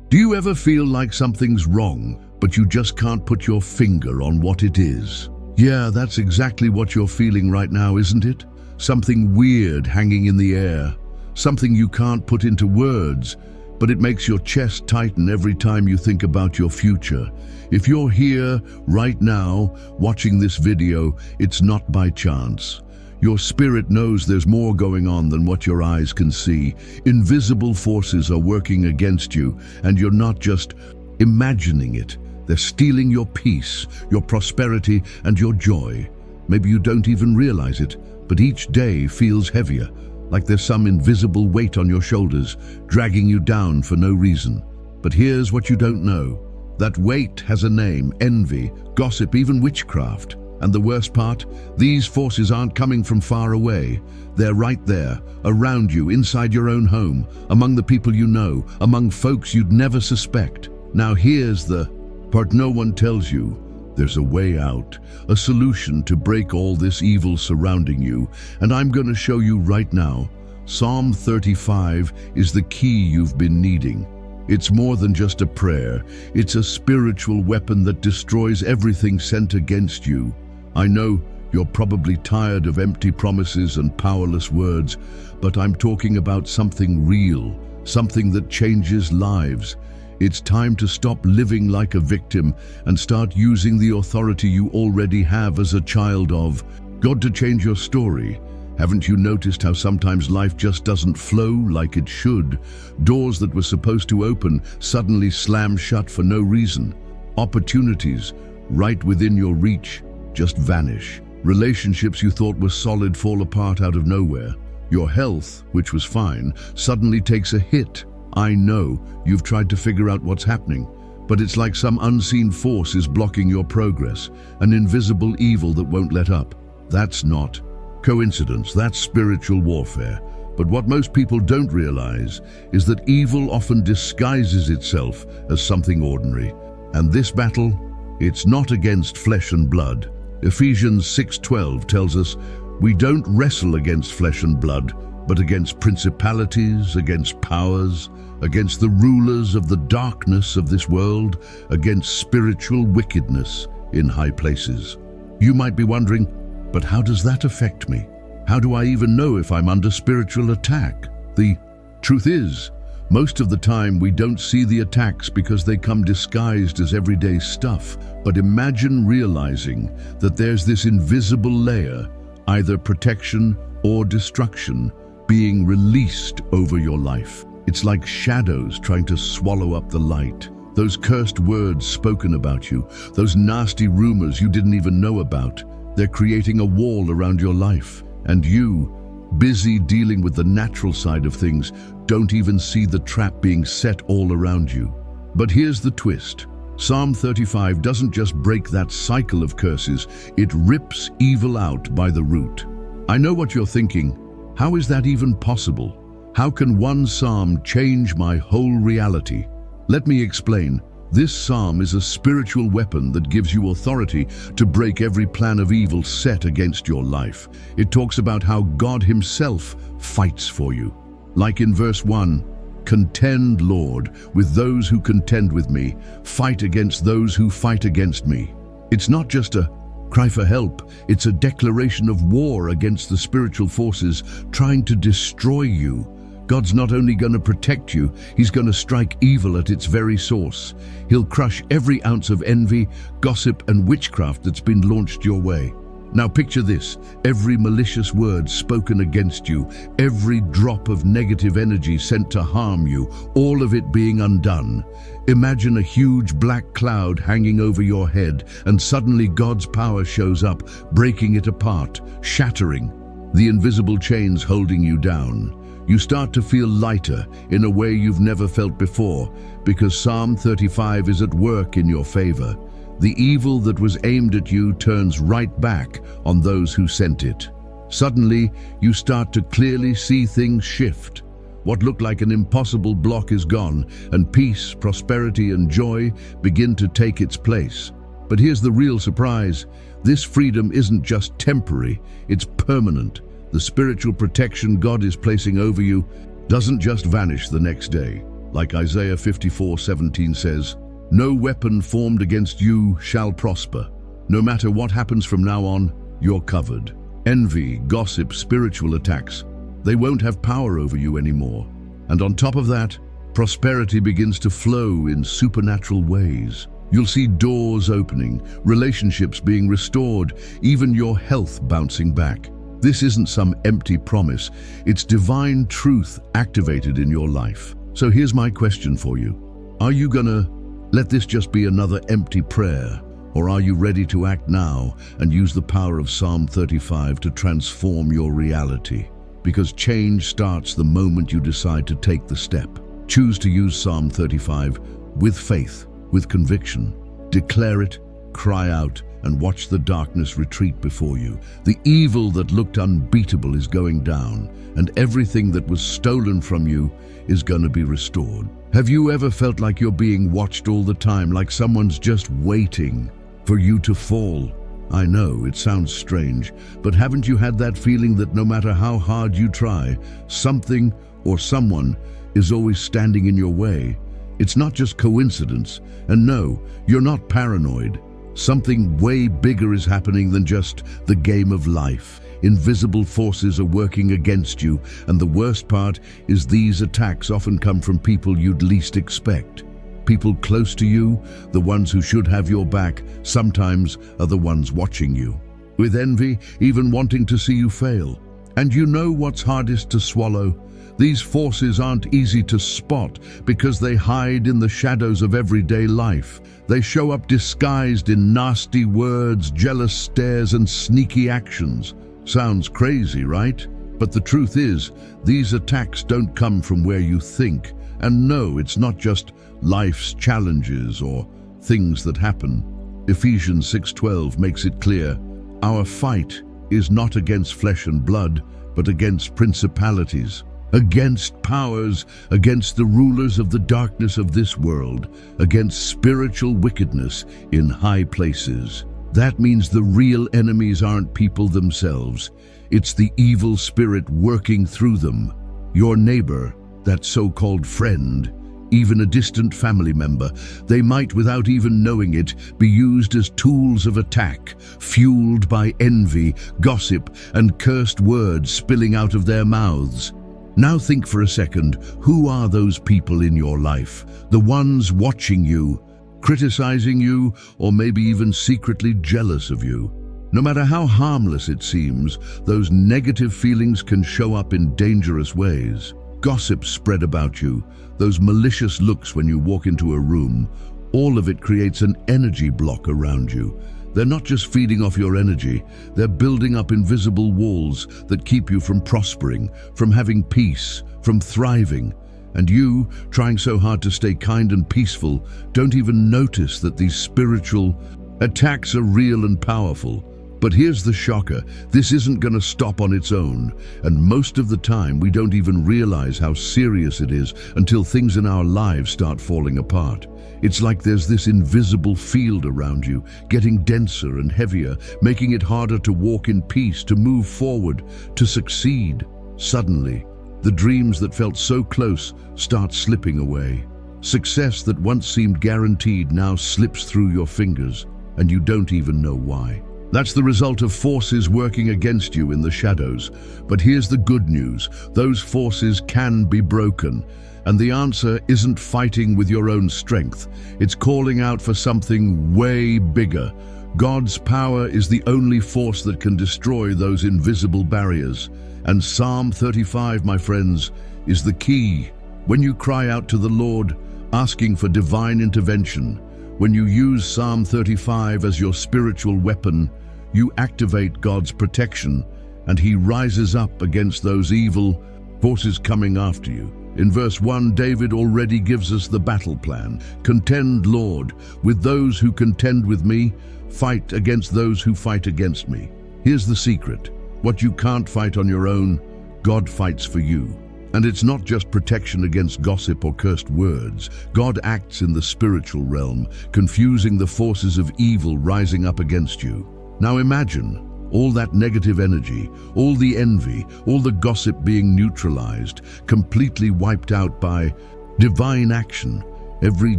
Do you ever feel like something's wrong, but you just can't put your finger on what it is? Yeah, that's exactly what you're feeling right now, isn't it? Something weird hanging in the air. Something you can't put into words, but it makes your chest tighten every time you think about your future. If you're here right now, watching this video, it's not by chance. Your spirit knows there's more going on than what your eyes can see. Invisible forces are working against you, and you're not just imagining it. They're stealing your peace, your prosperity, and your joy. Maybe you don't even realize it, but each day feels heavier, like there's some invisible weight on your shoulders, dragging you down for no reason. But here's what you don't know. That weight has a name: envy, gossip, even witchcraft. And the worst part, these forces aren't coming from far away. They're right there, around you, inside your own home, among the people you know, among folks you'd never suspect. Now here's the part no one tells you. There's a way out, a solution to break all this evil surrounding you, and I'm going to show you right now. Psalm 35 is the key you've been needing. It's more than just a prayer. It's a spiritual weapon that destroys everything sent against you. I know you're probably tired of empty promises and powerless words, but I'm talking about something real, something that changes lives. It's time to stop living like a victim and start using the authority you already have as a child of God to change your story. Haven't you noticed how sometimes life just doesn't flow like it should? Doors that were supposed to open suddenly slam shut for no reason. Opportunities right within your reach just vanish. Relationships you thought were solid fall apart out of nowhere. Your health, which was fine, suddenly takes a hit. I know you've tried to figure out what's happening, but it's like some unseen force is blocking your progress, an invisible evil that won't let up. That's not coincidence, that's spiritual warfare. But what most people don't realize is that evil often disguises itself as something ordinary. And this battle, it's not against flesh and blood. Ephesians 6:12 tells us, we don't wrestle against flesh and blood, but against principalities, against powers, against the rulers of the darkness of this world, against spiritual wickedness in high places. You might be wondering, but how does that affect me? How do I even know if I'm under spiritual attack? The truth is, most of the time we don't see the attacks because they come disguised as everyday stuff. But imagine realizing that there's this invisible layer, either protection or destruction, being released over your life. It's like shadows trying to swallow up the light. Those cursed words spoken about you, those nasty rumors you didn't even know about, they're creating a wall around your life. And you, busy dealing with the natural side of things, don't even see the trap being set all around you. But here's the twist. Psalm 35 doesn't just break that cycle of curses, it rips evil out by the root. I know what you're thinking. How is that even possible? How can one psalm change my whole reality? Let me explain. This psalm is a spiritual weapon that gives you authority to break every plan of evil set against your life. It talks about how God Himself fights for you. Like in verse 1, contend, Lord, with those who contend with me. Fight against those who fight against me. It's not just a cry for help, it's a declaration of war against the spiritual forces trying to destroy you. God's not only going to protect you, He's going to strike evil at its very source. He'll crush every ounce of envy, gossip, and witchcraft that's been launched your way. Now picture this, every malicious word spoken against you, every drop of negative energy sent to harm you, all of it being undone. Imagine a huge black cloud hanging over your head, and suddenly God's power shows up, breaking it apart, shattering the invisible chains holding you down. You start to feel lighter in a way you've never felt before, because Psalm 35 is at work in your favor. The evil that was aimed at you turns right back on those who sent it. Suddenly, you start to clearly see things shift. What looked like an impossible block is gone, and peace, prosperity, and joy begin to take its place. But here's the real surprise. This freedom isn't just temporary, it's permanent. The spiritual protection God is placing over you doesn't just vanish the next day. Like Isaiah 54:17 says, "No weapon formed against you shall prosper." No matter what happens from now on, you're covered. Envy, gossip, spiritual attacks, they won't have power over you anymore. And on top of that, prosperity begins to flow in supernatural ways. You'll see doors opening, relationships being restored, even your health bouncing back. This isn't some empty promise, it's divine truth activated in your life. So here's my question for you. Are you gonna let this just be another empty prayer? Or are you ready to act now and use the power of Psalm 35 to transform your reality? Because change starts the moment you decide to take the step. Choose to use Psalm 35 with faith, with conviction. Declare it, cry out, and watch the darkness retreat before you. The evil that looked unbeatable is going down, and everything that was stolen from you is going to be restored. Have you ever felt like you're being watched all the time, like someone's just waiting for you to fall? I know, it sounds strange, but haven't you had that feeling that no matter how hard you try, something or someone is always standing in your way? It's not just coincidence, and no, you're not paranoid. Something way bigger is happening than just the game of life. Invisible forces are working against you, and the worst part is these attacks often come from people you'd least expect. People close to you, the ones who should have your back, sometimes are the ones watching you. With envy, even wanting to see you fail. And you know what's hardest to swallow? These forces aren't easy to spot because they hide in the shadows of everyday life. They show up disguised in nasty words, jealous stares, and sneaky actions. Sounds crazy, right? But the truth is, these attacks don't come from where you think. And no, it's not just life's challenges or things that happen. Ephesians 6:12 makes it clear, our fight is not against flesh and blood, but against principalities, against powers, against the rulers of the darkness of this world, against spiritual wickedness in high places. That means the real enemies aren't people themselves. It's the evil spirit working through them. Your neighbor, that so-called friend, even a distant family member, they might, without even knowing it, be used as tools of attack, fueled by envy, gossip, and cursed words spilling out of their mouths. Now think for a second, who are those people in your life? The ones watching you, criticizing you, or maybe even secretly jealous of you. No matter how harmless it seems, those negative feelings can show up in dangerous ways. Gossip spread about you, those malicious looks when you walk into a room, all of it creates an energy block around you. They're not just feeding off your energy, they're building up invisible walls that keep you from prospering, from having peace, from thriving. And you, trying so hard to stay kind and peaceful, don't even notice that these spiritual attacks are real and powerful. But here's the shocker, this isn't going to stop on its own, and most of the time we don't even realize how serious it is until things in our lives start falling apart. It's like there's this invisible field around you, getting denser and heavier, making it harder to walk in peace, to move forward, to succeed. Suddenly, the dreams that felt so close start slipping away. Success that once seemed guaranteed now slips through your fingers, and you don't even know why. That's the result of forces working against you in the shadows. But here's the good news, those forces can be broken. And the answer isn't fighting with your own strength. It's calling out for something way bigger. God's power is the only force that can destroy those invisible barriers. And Psalm 35, my friends, is the key. When you cry out to the Lord, asking for divine intervention, when you use Psalm 35 as your spiritual weapon, you activate God's protection, and He rises up against those evil forces coming after you. In verse 1, David already gives us the battle plan. Contend, Lord, with those who contend with me, fight against those who fight against me. Here's the secret. What you can't fight on your own, God fights for you. And it's not just protection against gossip or cursed words. God acts in the spiritual realm, confusing the forces of evil rising up against you. Now imagine all that negative energy, all the envy, all the gossip being neutralized, completely wiped out by divine action. Every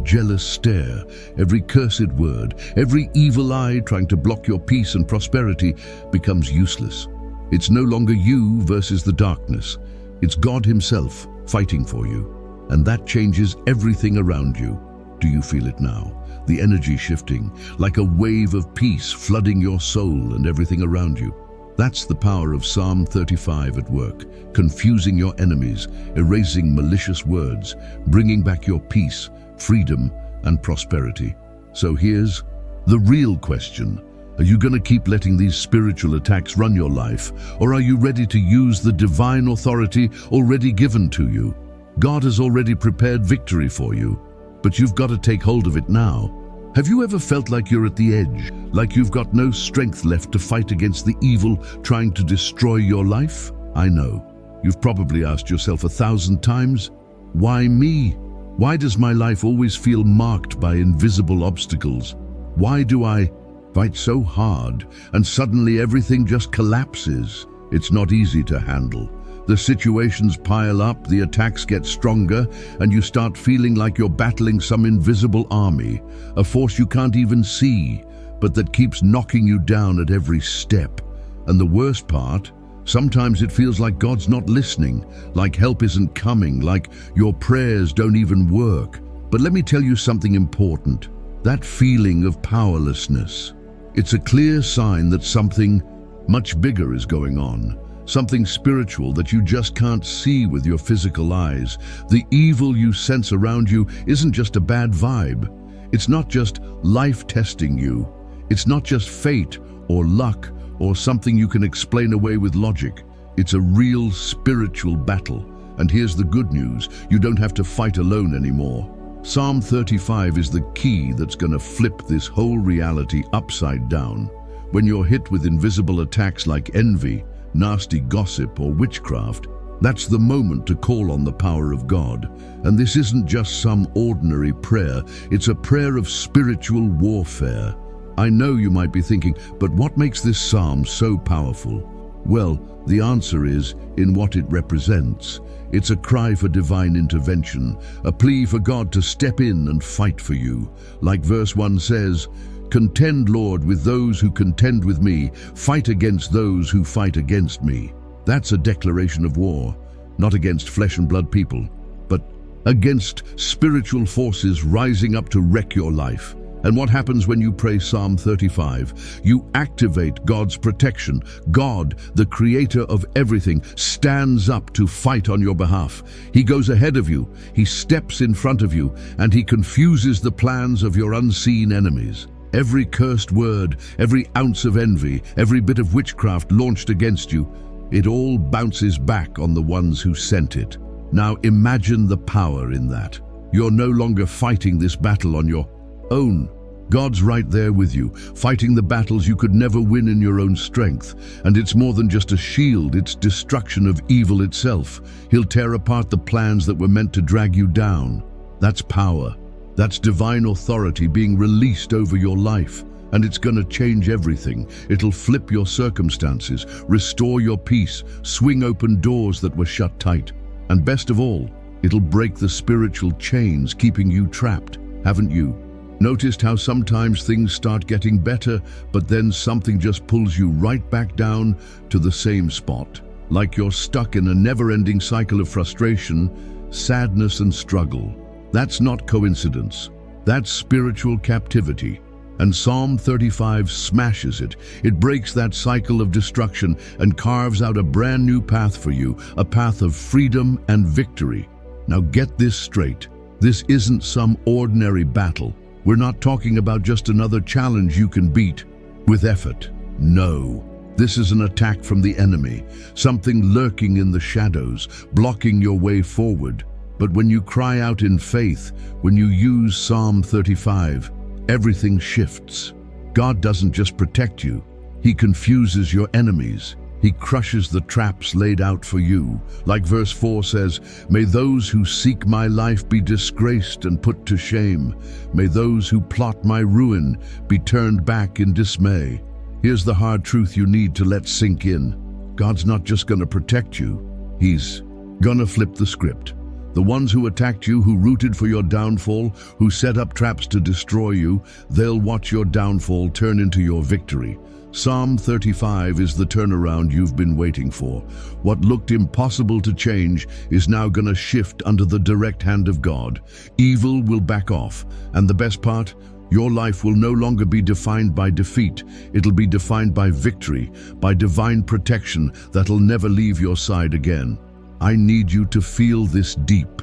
jealous stare, every cursed word, every evil eye trying to block your peace and prosperity becomes useless. It's no longer you versus the darkness. It's God Himself fighting for you. And that changes everything around you. Do you feel it now? The energy shifting, like a wave of peace flooding your soul and everything around you. That's the power of Psalm 35 at work, confusing your enemies, erasing malicious words, bringing back your peace, freedom, and prosperity. So here's the real question. Are you going to keep letting these spiritual attacks run your life, or are you ready to use the divine authority already given to you? God has already prepared victory for you, but you've got to take hold of it now. Have you ever felt like you're at the edge, like you've got no strength left to fight against the evil trying to destroy your life? I know. You've probably asked yourself 1,000 times, why me? Why does my life always feel marked by invisible obstacles? Why do I fight so hard and suddenly everything just collapses? It's not easy to handle. The situations pile up, the attacks get stronger, and you start feeling like you're battling some invisible army, a force you can't even see, but that keeps knocking you down at every step. And the worst part, sometimes it feels like God's not listening, like help isn't coming, like your prayers don't even work. But let me tell you something important. That feeling of powerlessness, it's a clear sign that something much bigger is going on. Something spiritual that you just can't see with your physical eyes. The evil you sense around you isn't just a bad vibe. It's not just life testing you. It's not just fate or luck or something you can explain away with logic. It's a real spiritual battle. And here's the good news. You don't have to fight alone anymore. Psalm 35 is the key that's going to flip this whole reality upside down. When you're hit with invisible attacks like envy, nasty gossip, or witchcraft, that's the moment to call on the power of God. And this isn't just some ordinary prayer, it's a prayer of spiritual warfare. I know you might be thinking, but what makes this psalm so powerful? Well, the answer is in what it represents. It's a cry for divine intervention, a plea for God to step in and fight for you. Like verse 1 says, "Contend, Lord, with those who contend with me. Fight against those who fight against me." That's a declaration of war, not against flesh and blood people, but against spiritual forces rising up to wreck your life. And what happens when you pray Psalm 35? You activate God's protection. God, the creator of everything, stands up to fight on your behalf. He goes ahead of you, He steps in front of you, and He confuses the plans of your unseen enemies. Every cursed word, every ounce of envy, every bit of witchcraft launched against you, it all bounces back on the ones who sent it. Now imagine the power in that. You're no longer fighting this battle on your own. God's right there with you, fighting the battles you could never win in your own strength. And it's more than just a shield, it's destruction of evil itself. He'll tear apart the plans that were meant to drag you down. That's power. That's divine authority being released over your life, and it's going to change everything. It'll flip your circumstances, restore your peace, swing open doors that were shut tight. And best of all, it'll break the spiritual chains keeping you trapped. Haven't you noticed how sometimes things start getting better, but then something just pulls you right back down to the same spot? Like you're stuck in a never-ending cycle of frustration, sadness, and struggle. That's not coincidence. That's spiritual captivity. And Psalm 35 smashes it. It breaks that cycle of destruction and carves out a brand new path for you, a path of freedom and victory. Now get this straight. This isn't some ordinary battle. We're not talking about just another challenge you can beat with effort. No. This is an attack from the enemy, something lurking in the shadows, blocking your way forward. But when you cry out in faith, when you use Psalm 35, everything shifts. God doesn't just protect you, He confuses your enemies. He crushes the traps laid out for you. Like verse 4 says, "May those who seek my life be disgraced and put to shame. May those who plot my ruin be turned back in dismay." Here's the hard truth you need to let sink in. God's not just going to protect you, He's going to flip the script. The ones who attacked you, who rooted for your downfall, who set up traps to destroy you, they'll watch your downfall turn into your victory. Psalm 35 is the turnaround you've been waiting for. What looked impossible to change is now going to shift under the direct hand of God. Evil will back off, and the best part, your life will no longer be defined by defeat. It'll be defined by victory, by divine protection that'll never leave your side again. I need you to feel this deep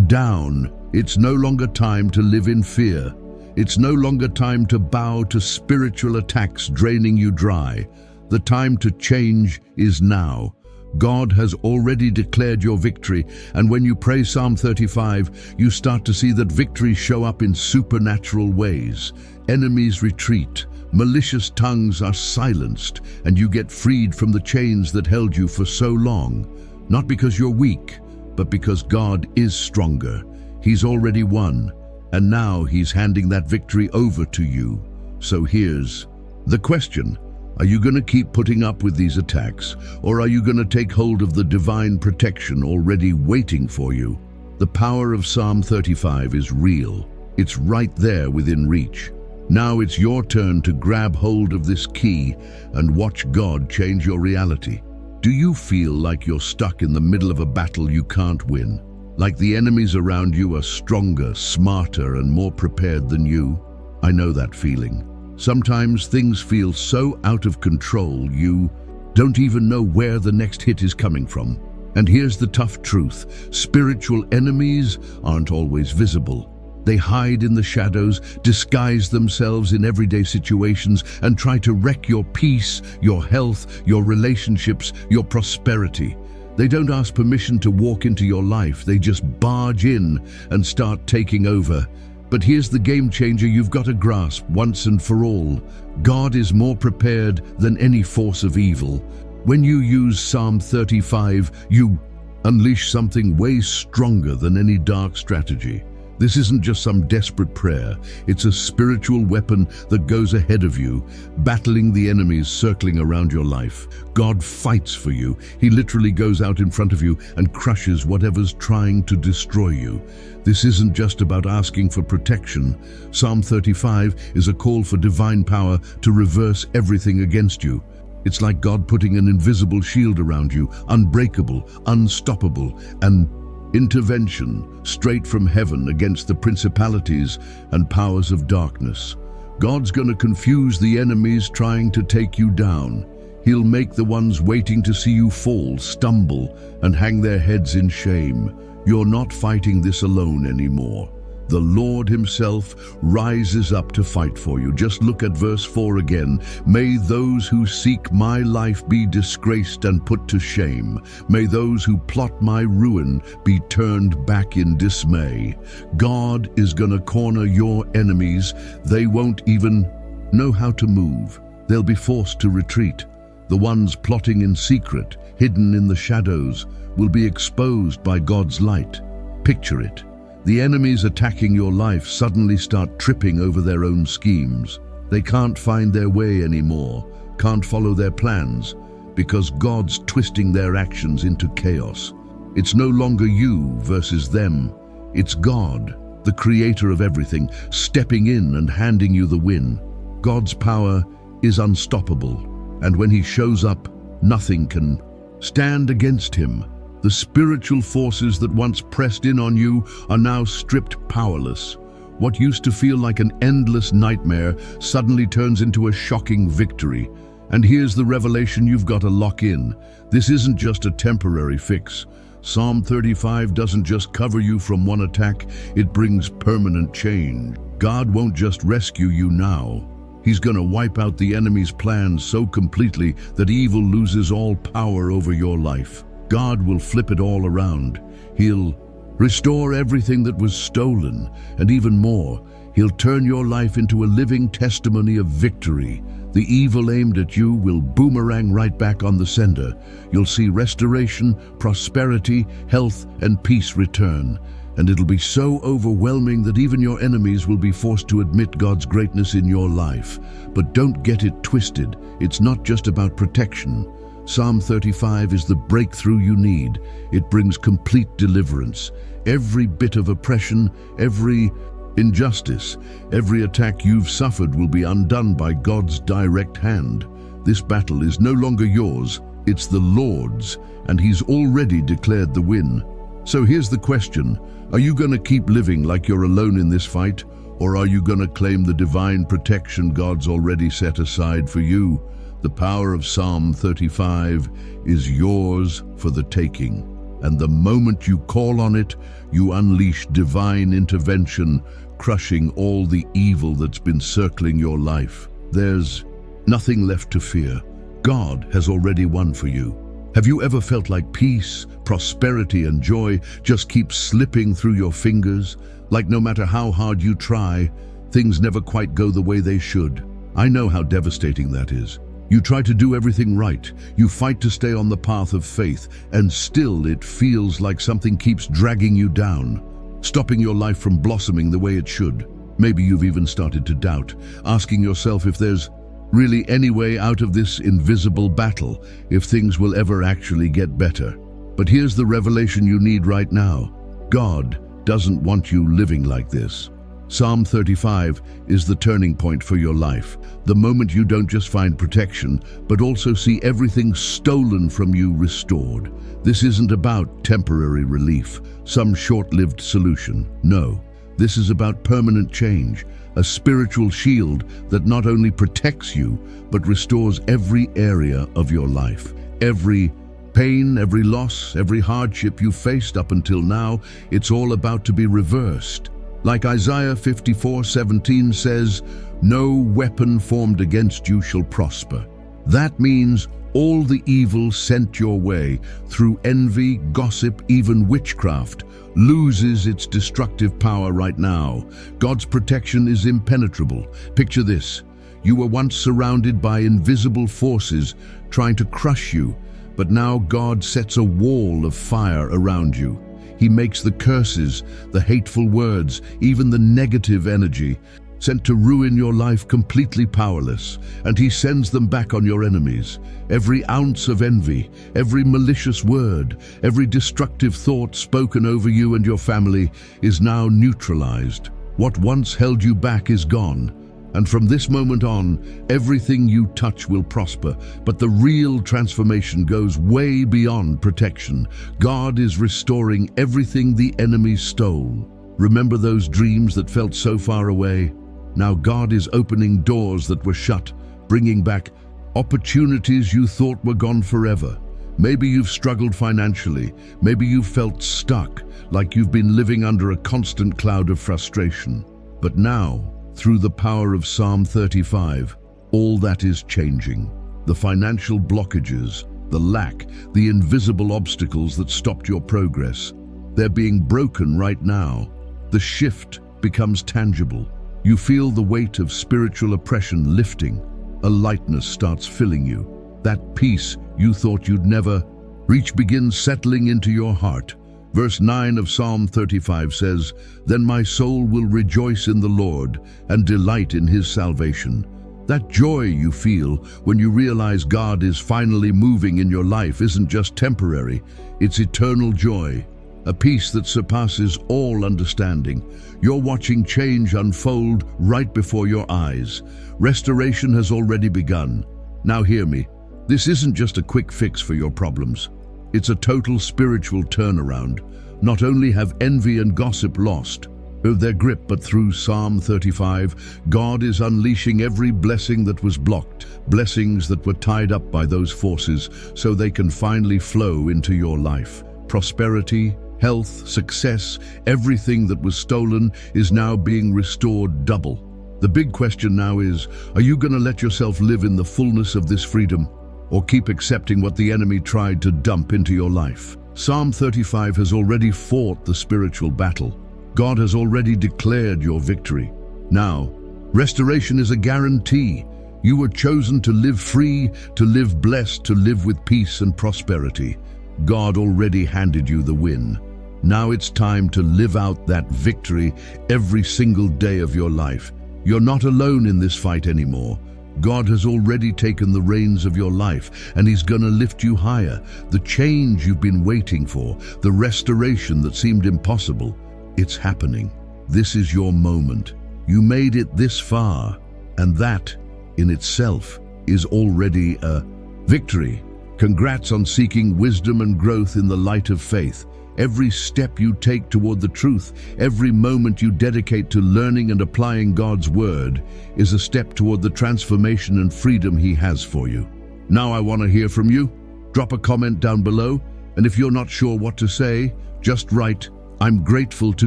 down. It's no longer time to live in fear. It's no longer time to bow to spiritual attacks draining you dry. The time to change is now. God has already declared your victory, and when you pray Psalm 35, you start to see that victories show up in supernatural ways. Enemies retreat, malicious tongues are silenced, and you get freed from the chains that held you for so long. Not because you're weak, but because God is stronger. He's already won, and now He's handing that victory over to you. So here's the question. Are you going to keep putting up with these attacks, or are you going to take hold of the divine protection already waiting for you? The power of Psalm 35 is real. It's right there within reach. Now it's your turn to grab hold of this key and watch God change your reality. Do you feel like you're stuck in the middle of a battle you can't win? Like the enemies around you are stronger, smarter, and more prepared than you? I know that feeling. Sometimes things feel so out of control you don't even know where the next hit is coming from. And here's the tough truth. Spiritual enemies aren't always visible. They hide in the shadows, disguise themselves in everyday situations, and try to wreck your peace, your health, your relationships, your prosperity. They don't ask permission to walk into your life. They just barge in and start taking over. But here's the game changer you've got to grasp once and for all. God is more prepared than any force of evil. When you use Psalm 35, you unleash something way stronger than any dark strategy. This isn't just some desperate prayer. It's a spiritual weapon that goes ahead of you, battling the enemies circling around your life. God fights for you. He literally goes out in front of you and crushes whatever's trying to destroy you. This isn't just about asking for protection. Psalm 35 is a call for divine power to reverse everything against you. It's like God putting an invisible shield around you, unbreakable, unstoppable, and intervention straight from heaven against the principalities and powers of darkness. God's going to confuse the enemies trying to take you down. He'll make the ones waiting to see you fall, stumble, and hang their heads in shame. You're not fighting this alone anymore. The Lord Himself rises up to fight for you. Just look at verse 4 again. May those who seek my life be disgraced and put to shame. May those who plot my ruin be turned back in dismay. God is going to corner your enemies. They won't even know how to move. They'll be forced to retreat. The ones plotting in secret, hidden in the shadows, will be exposed by God's light. Picture it. The enemies attacking your life suddenly start tripping over their own schemes. They can't find their way anymore, can't follow their plans, because God's twisting their actions into chaos. It's no longer you versus them. It's God, the creator of everything, stepping in and handing you the win. God's power is unstoppable, and when He shows up, nothing can stand against Him. The spiritual forces that once pressed in on you are now stripped powerless. What used to feel like an endless nightmare suddenly turns into a shocking victory. And here's the revelation you've got to lock in. This isn't just a temporary fix. Psalm 35 doesn't just cover you from one attack, it brings permanent change. God won't just rescue you now. He's going to wipe out the enemy's plans so completely that evil loses all power over your life. God will flip it all around. He'll restore everything that was stolen, and even more, He'll turn your life into a living testimony of victory. The evil aimed at you will boomerang right back on the sender. You'll see restoration, prosperity, health, and peace return. And it'll be so overwhelming that even your enemies will be forced to admit God's greatness in your life. But don't get it twisted. It's not just about protection. Psalm 35 is the breakthrough you need. It brings complete deliverance. Every bit of oppression, every injustice, every attack you've suffered will be undone by God's direct hand. This battle is no longer yours, it's the Lord's, and He's already declared the win. So here's the question: are you going to keep living like you're alone in this fight, or are you going to claim the divine protection God's already set aside for you? The power of Psalm 35 is yours for the taking, and the moment you call on it, you unleash divine intervention, crushing all the evil that's been circling your life. There's nothing left to fear. God has already won for you. Have you ever felt like peace, prosperity, and joy just keep slipping through your fingers? Like no matter how hard you try, things never quite go the way they should. I know how devastating that is. You try to do everything right. You fight to stay on the path of faith, and still it feels like something keeps dragging you down, stopping your life from blossoming the way it should. Maybe you've even started to doubt, asking yourself if there's really any way out of this invisible battle, if things will ever actually get better. But here's the revelation you need right now: God doesn't want you living like this. Psalm 35 is the turning point for your life. The moment you don't just find protection, but also see everything stolen from you restored. This isn't about temporary relief, some short-lived solution. No, this is about permanent change, a spiritual shield that not only protects you, but restores every area of your life. Every pain, every loss, every hardship you faced up until now, it's all about to be reversed. Like Isaiah 54:17 says, "No weapon formed against you shall prosper." That means all the evil sent your way through envy, gossip, even witchcraft loses its destructive power right now. God's protection is impenetrable. Picture this: you were once surrounded by invisible forces trying to crush you, but now God sets a wall of fire around you. He makes the curses, the hateful words, even the negative energy sent to ruin your life completely powerless, and He sends them back on your enemies. Every ounce of envy, every malicious word, every destructive thought spoken over you and your family is now neutralized. What once held you back is gone. And from this moment on, everything you touch will prosper. But the real transformation goes way beyond protection. God is restoring everything the enemy stole. Remember those dreams that felt so far away? Now God is opening doors that were shut, bringing back opportunities you thought were gone forever. Maybe you've struggled financially. Maybe you've felt stuck, like you've been living under a constant cloud of frustration. But now, through the power of Psalm 35, all that is changing. The financial blockages, the lack, the invisible obstacles that stopped your progress, they're being broken right now. The shift becomes tangible. You feel the weight of spiritual oppression lifting. A lightness starts filling you. That peace you thought you'd never reach begins settling into your heart. Verse 9 of Psalm 35 says, "Then my soul will rejoice in the Lord and delight in His salvation." That joy you feel when you realize God is finally moving in your life isn't just temporary, it's eternal joy, a peace that surpasses all understanding. You're watching change unfold right before your eyes. Restoration has already begun. Now hear me, this isn't just a quick fix for your problems. It's a total spiritual turnaround. Not only have envy and gossip lost their grip, but through Psalm 35, God is unleashing every blessing that was blocked, blessings that were tied up by those forces, so they can finally flow into your life. Prosperity, health, success, everything that was stolen is now being restored double. The big question now is, are you going to let yourself live in the fullness of this freedom, or keep accepting what the enemy tried to dump into your life? Psalm 35 has already fought the spiritual battle. God has already declared your victory. Now, restoration is a guarantee. You were chosen to live free, to live blessed, to live with peace and prosperity. God already handed you the win. Now it's time to live out that victory every single day of your life. You're not alone in this fight anymore. God has already taken the reins of your life, and He's gonna lift you higher. The change you've been waiting for, the restoration that seemed impossible, it's happening. This is your moment. You made it this far, and that, in itself, is already a victory. Congrats on seeking wisdom and growth in the light of faith. Every step you take toward the truth, every moment you dedicate to learning and applying God's word, is a step toward the transformation and freedom He has for you. Now I want to hear from you. Drop a comment down below, and if you're not sure what to say, just write, "I'm grateful to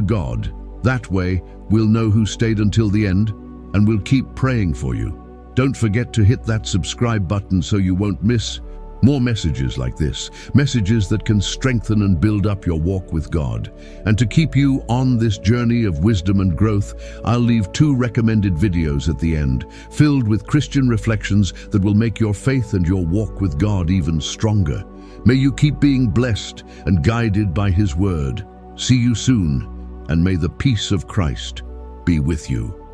God." That way, we'll know who stayed until the end, and we'll keep praying for you. Don't forget to hit that subscribe button so you won't miss more messages like this, messages that can strengthen and build up your walk with God. And to keep you on this journey of wisdom and growth, I'll leave 2 recommended videos at the end, filled with Christian reflections that will make your faith and your walk with God even stronger. May you keep being blessed and guided by His word. See you soon, and may the peace of Christ be with you.